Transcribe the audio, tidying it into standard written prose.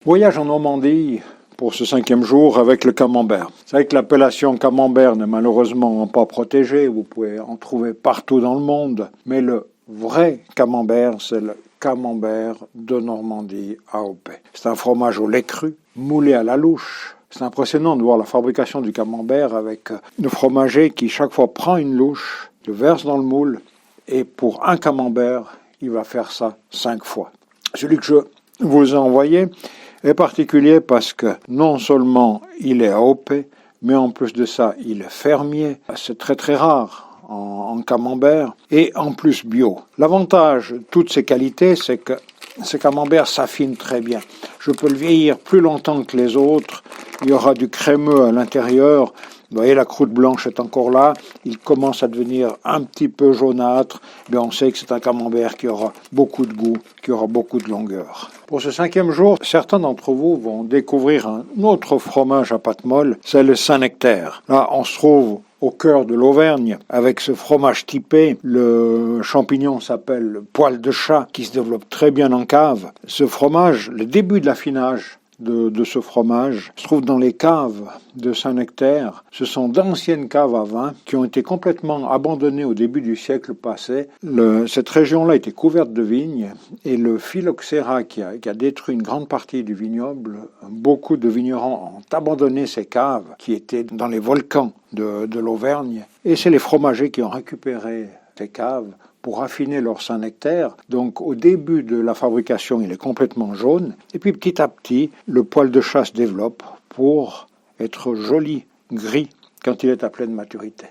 Voyage en Normandie pour ce 5e jour avec le camembert. C'est vrai que l'appellation camembert n'est malheureusement pas protégée, vous pouvez en trouver partout dans le monde, mais le vrai camembert, c'est le camembert de Normandie AOP. C'est un fromage au lait cru, moulé à la louche. C'est impressionnant de voir la fabrication du camembert avec le fromager qui chaque fois prend une louche, le verse dans le moule, et pour un camembert, il va faire ça 5 fois. Celui que je vous ai envoyé est particulier parce que non seulement il est AOP, mais en plus de ça, il est fermier. C'est très très rare en camembert et en plus bio. L'avantage de toutes ces qualités, c'est que ce camembert s'affine très bien. Je peux le vieillir plus longtemps que les autres. Il y aura du crémeux à l'intérieur. Vous voyez, la croûte blanche est encore là. Il commence à devenir un petit peu jaunâtre. Mais on sait que c'est un camembert qui aura beaucoup de goût, qui aura beaucoup de longueur. Pour ce 5e jour, certains d'entre vous vont découvrir un autre fromage à pâte molle. C'est le Saint-Nectaire. Là, on se trouve au cœur de l'Auvergne, avec ce fromage typé. Le champignon s'appelle le poil de chat, qui se développe très bien en cave. Ce fromage, le début de l'affinage de ce fromage se trouve dans les caves de Saint-Nectaire. Ce sont d'anciennes caves à vin qui ont été complètement abandonnées au début du siècle passé. Cette région-là était couverte de vignes et le phylloxéra qui a détruit une grande partie du vignoble, beaucoup de vignerons ont abandonné ces caves qui étaient dans les volcans de l'Auvergne et c'est les fromagers qui ont récupéré ces caves pour affiner leur Saint-Nectaire. Donc au début de la fabrication, il est complètement jaune. Et puis petit à petit, le poil de chat se développe pour être joli, gris, quand il est à pleine maturité.